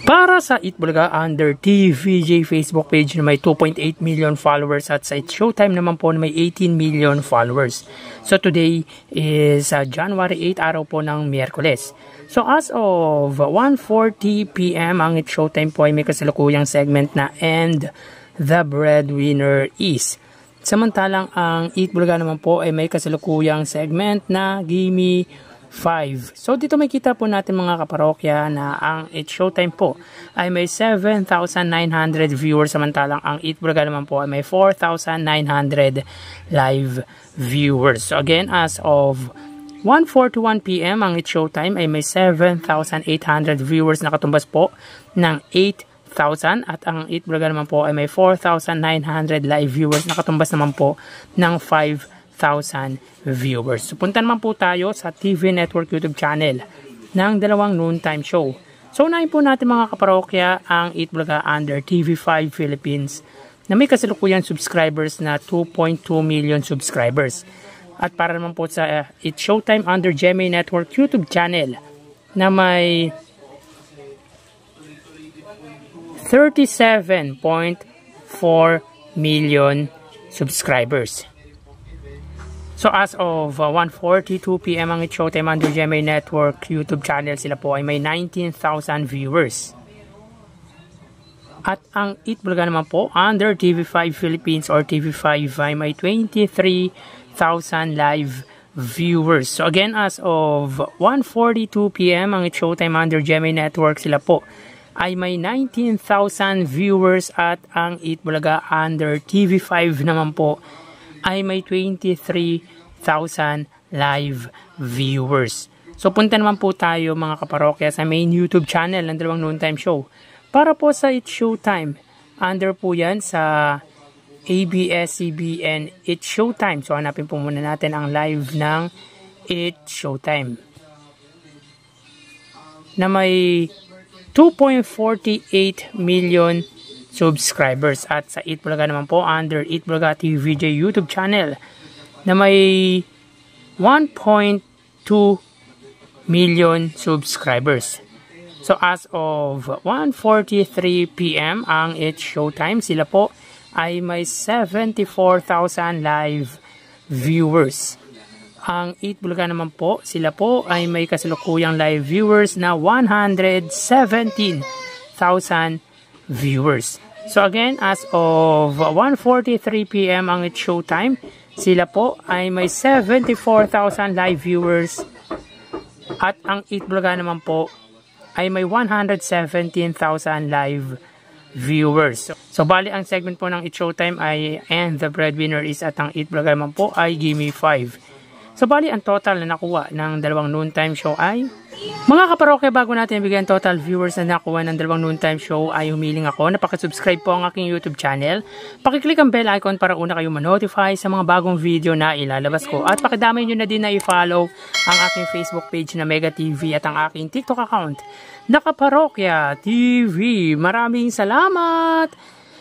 Para sa Eat Bulaga under TVJ Facebook page na may 2.8 million followers at sa It's Showtime naman po na may 18 million followers. So today is January 8, araw po ng Miyerkules. So as of 1:40 PM ang It's Showtime po ay may kasalukuyang segment na And the Breadwinner Is. Samantalang ang Eat Bulaga naman po ay may kasalukuyang segment na Gimme 5. So dito makita po natin mga kaparokya na ang It's Showtime po ay may 7,900 viewers, samantalang ang Eat Bulaga naman po ay may 4,900 live viewers. So again, as of 1:41 PM ang It's Showtime ay may 7,800 viewers na katumbas po ng 8,000 at ang Eat Bulaga naman po ay may 4,900 live viewers na katumbas naman po ng 5,000 viewers. So punta naman po tayo sa TV Network YouTube channel ng dalawang noontime show. So unahin po natin mga kaparokya ang Eat Bulaga under TV5 Philippines na may kasalukuyang subscribers na 2.2 million subscribers. At para naman po sa It's Showtime under GMA Network YouTube channel na may 37.4 million subscribers. So as of 1:42 PM ang It's Showtime under GMA Network YouTube channel, sila po ay may 19,000 viewers. At ang Eat Bulaga naman po under TV5 Philippines or TV5 ay may 23,000 live viewers. So again, as of 1:42 PM ang It's Showtime under GMA Network, sila po ay may 19,000 viewers at ang Eat Bulaga under TV5 naman po ay may 23,000 live viewers. So punta naman po tayo mga kaparokya sa main YouTube channel ng dalawang noontime show. Para po sa It's Showtime, under po yan sa ABS-CBN It's Showtime. So hanapin po muna natin ang live ng It's Showtime na may 2.48 million subscribers. At sa Eat Bulaga naman po under Eat Bulaga TVJ YouTube channel na may 1.2 million subscribers. So as of 1:43 PM ang It's Showtime, sila po ay may 74,000 live viewers. Ang Eat Bulaga naman po, sila po ay may kasalukuyang live viewers na 117,000 viewers. So again, as of 1:43 PM ang It's Showtime, sila po ay may 74,000 live viewers at ang Eat Bulaga naman po ay may 117,000 live viewers. So bali ang segment po ng It's Showtime ay And the Breadwinner Is at ang Eat Bulaga naman po ay Gimme 5. So bali ang total na nakuha ng dalawang noontime show ay, mga kaparokya, bago natin bigyan total viewers na nakuha ng dalawang noontime show ay humiling ako na pakisubscribe po ang aking YouTube channel. Pakiclick ang bell icon para una kayong ma-notify sa mga bagong video na ilalabas ko. At pakidamay nyo na din na i-follow ang aking Facebook page na Mega TV at ang aking TikTok account na Kaparokya TV. Maraming salamat!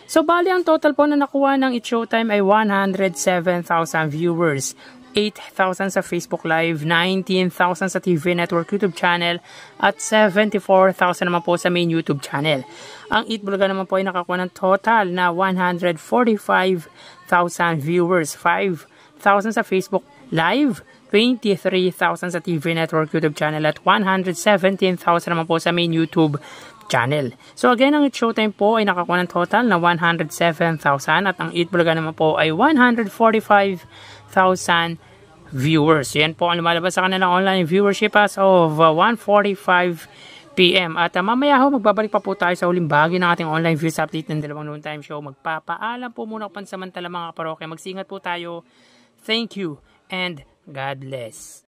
So bali ang total po na nakuha ng It's Showtime ay 107,000 viewers. 8,000 sa Facebook Live, 19,000 sa TV Network YouTube channel, at 74,000 naman po sa main YouTube channel. Ang Eat Bulaga naman po ay nakakuha ng total na 145,000 viewers, 5,000 sa Facebook Live, 23,000 sa TV Network YouTube channel, at 117,000 naman po sa main YouTube channel. So again, ang It's Showtime po ay nakakuha ng total na 107,000 at ang Eat Bulaga naman po ay 145,000 viewers. Yan po ang lumalabas sa kanilang online viewership as of 1:45 PM. At mamaya ho, magbabalik pa po tayo sa uling bahagi ng ating online views update ng dalawang noontime show. Magpapaalam po muna pansamantala mga kaparokya. Magsingat po tayo. Thank you and God bless.